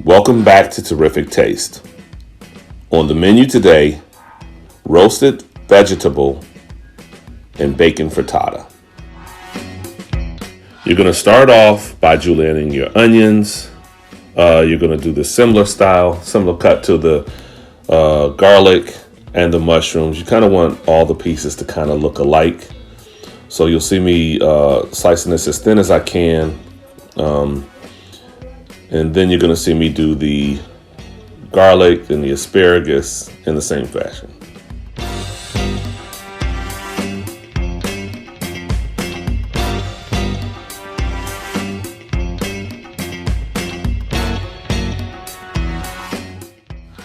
Welcome back to Terrific Taste. On the menu today, roasted vegetable and bacon frittata. You're going to start off by julienning your onions. You're going to do the similar cut to the garlic and the mushrooms. You kind of want all the pieces to kind of look alike. So you'll see me slicing this as thin as I can. And then you're going to see me do the garlic and the asparagus in the same fashion.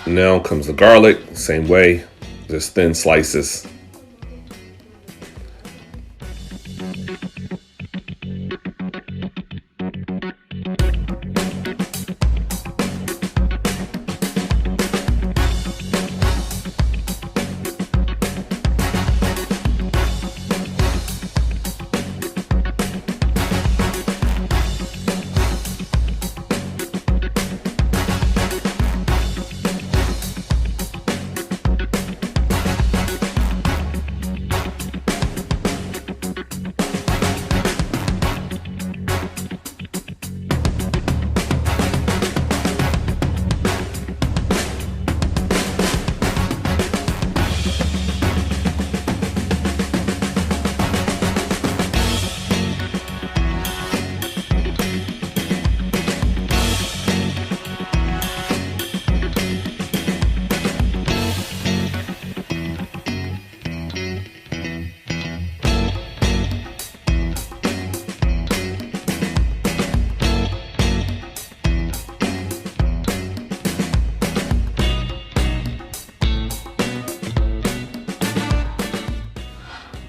Now comes the garlic, same way, just thin slices.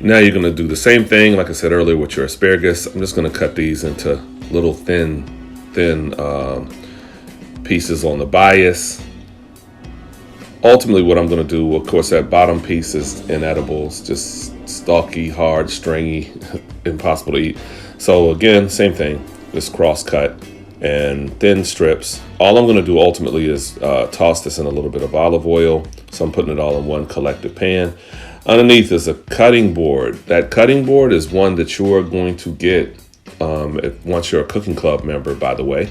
Now you're going to do the same thing, like I said earlier, with your asparagus. I'm just going to cut these into little thin pieces on the bias. Ultimately, what I'm going to do, of course, that bottom piece is inedible. It's just stalky, hard, stringy, impossible to eat. So again, same thing, just cross cut and thin strips. All I'm going to do ultimately is toss this in a little bit of olive oil. So I'm putting it all in one collective pan. Underneath is a cutting board. That cutting board is one that you are going to get once you're a cooking club member, by the way.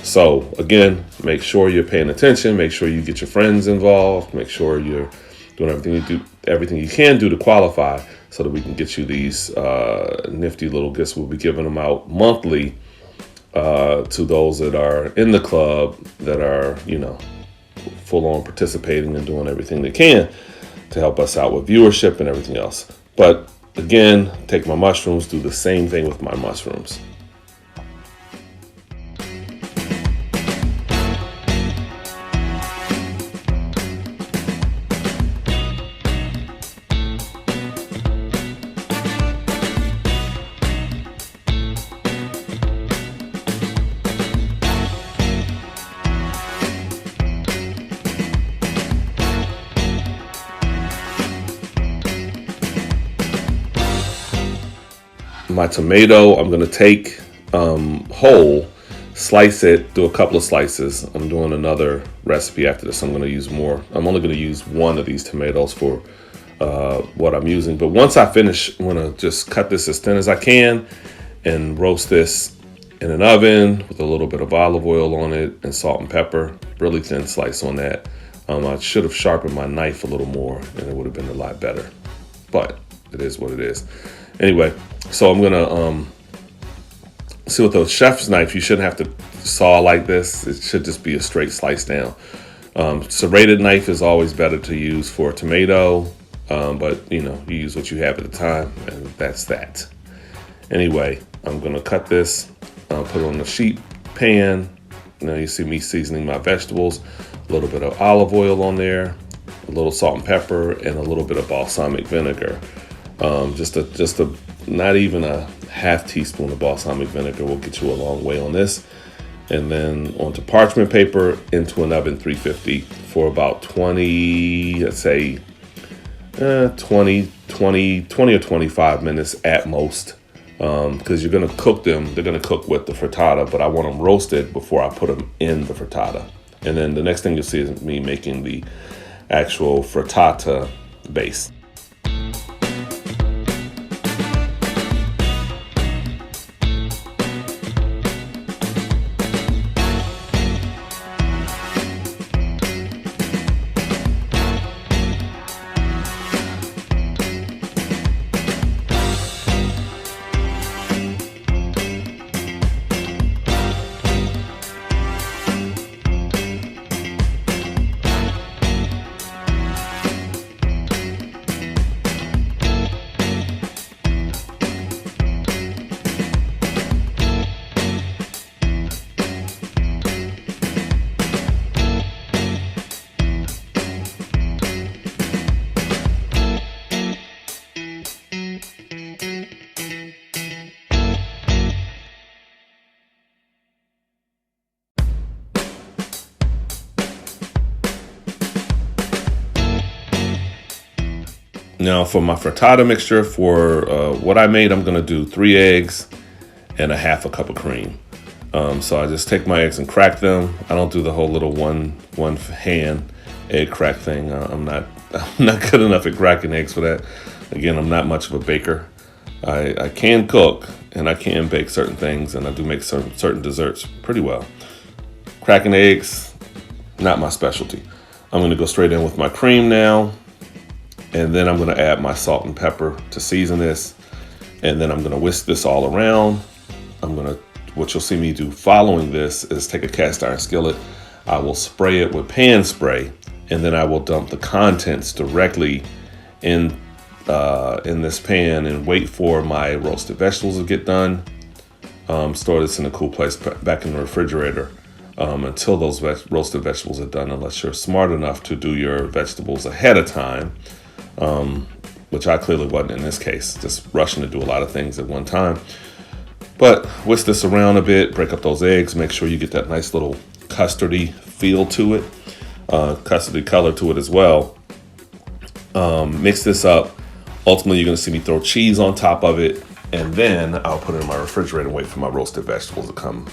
So again, make sure you're paying attention. Make sure you get your friends involved. Make sure you're doing everything you can do to qualify, so that we can get you these nifty little gifts. We'll be giving them out monthly to those that are in the club, that are full on participating and doing everything they can to help us out with viewership and everything else. But again, take my mushrooms, do the same thing with my mushrooms. My tomato, I'm going to take whole, slice it, do a couple of slices. I'm doing another recipe after this. I'm going to use more. I'm only going to use one of these tomatoes for what I'm using. But once I finish, I'm going to just cut this as thin as I can and roast this in an oven with a little bit of olive oil on it and salt and pepper. Really thin slice on that. I should have sharpened my knife a little more and it would have been a lot better. But it is what it is. Anyway, so I'm gonna see, with a chef's knife, you shouldn't have to saw like this. It should just be a straight slice down. Serrated knife is always better to use for a tomato, but you use what you have at the time, and that's that. Anyway, I'm gonna cut this, put it on the sheet pan. Now you see me seasoning my vegetables, a little bit of olive oil on there, a little salt and pepper, and a little bit of balsamic vinegar. Just not even a half teaspoon of balsamic vinegar will get you a long way on this. And then onto parchment paper, into an oven 350 for about 20, let's say 20 or 25 minutes at most. because you're going to cook them. They're going to cook with the frittata, but I want them roasted before I put them in the frittata. And then the next thing you'll see is me making the actual frittata base. Now for my frittata mixture, for what I made, I'm going to do 3 eggs and a half a cup of cream. So I just take my eggs and crack them. I don't do the whole little one hand egg crack thing. I'm not good enough at cracking eggs for that. Again, I'm not much of a baker. I can cook and I can bake certain things, and I do make certain desserts pretty well. Cracking eggs, not my specialty. I'm going to go straight in with my cream now. And then I'm going to add my salt and pepper to season this. And then I'm going to whisk this all around. What you'll see me do following this is take a cast iron skillet. I will spray it with pan spray, and then I will dump the contents directly in this pan and wait for my roasted vegetables to get done. Store this in a cool place back in the refrigerator until those roasted vegetables are done, unless you're smart enough to do your vegetables ahead of time. Which I clearly wasn't in this case, just rushing to do a lot of things at one time. But whisk this around a bit, break up those eggs, make sure you get that nice little custardy feel to it, custardy color to it as well. Mix this up. Ultimately, you're going to see me throw cheese on top of it, and then I'll put it in my refrigerator and wait for my roasted vegetables to come.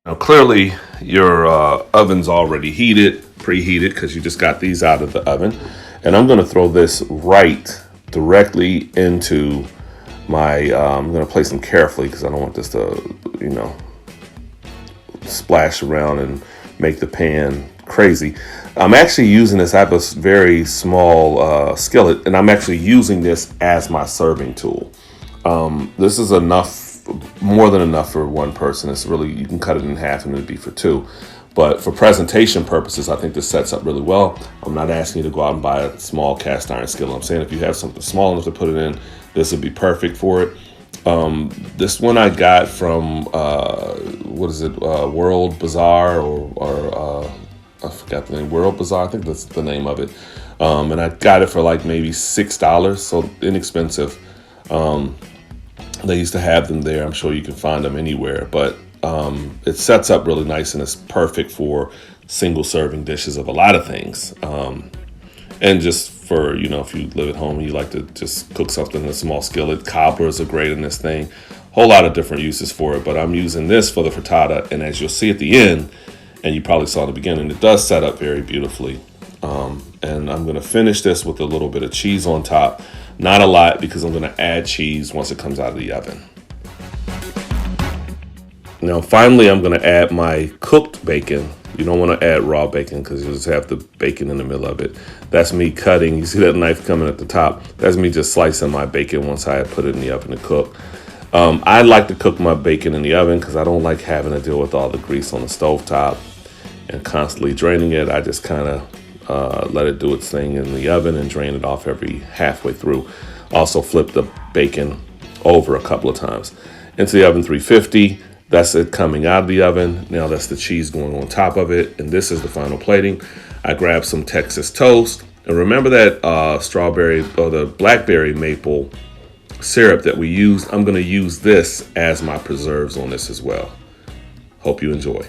Now, clearly, your oven's already preheated, because you just got these out of the oven. And I'm going to throw this directly into my, I'm going to place them carefully because I don't want this to, splash around and make the pan crazy. I'm actually using this, I have a very small skillet, and I'm actually using this as my serving tool. This is more than enough for one person. It's really, you can cut it in half and it'd be for two. But for presentation purposes, I think this sets up really well. I'm not asking you to go out and buy a small cast iron skillet. I'm saying if you have something small enough to put it in, this would be perfect for it. This one I got from, World Bazaar or I forgot the name, World Bazaar, I think that's the name of it. And I got it for like maybe $6, so inexpensive. They used to have them there. I'm sure you can find them anywhere, but it sets up really nice and it's perfect for single serving dishes of a lot of things. And just for, if you live at home and you like to just cook something in a small skillet, cobblers are great in this thing. Whole lot of different uses for it, but I'm using this for the frittata. And as you'll see at the end, and you probably saw at the beginning, it does set up very beautifully. And I'm going to finish this with a little bit of cheese on top. Not a lot, because I'm going to add cheese once it comes out of the oven. Now, finally, I'm going to add my cooked bacon. You don't want to add raw bacon because you just have the bacon in the middle of it. That's me cutting. You see that knife coming at the top? That's me just slicing my bacon once I put it in the oven to cook. I like to cook my bacon in the oven because I don't like having to deal with all the grease on the stovetop and constantly draining it. I just kind of let it do its thing in the oven and drain it off every halfway through. Also flip the bacon over a couple of times. Into the oven, 350. That's it coming out of the oven. Now that's the cheese going on top of it. And this is the final plating. I grabbed some Texas toast. And remember that strawberry or the blackberry maple syrup that we used? I'm going to use this as my preserves on this as well. Hope you enjoy.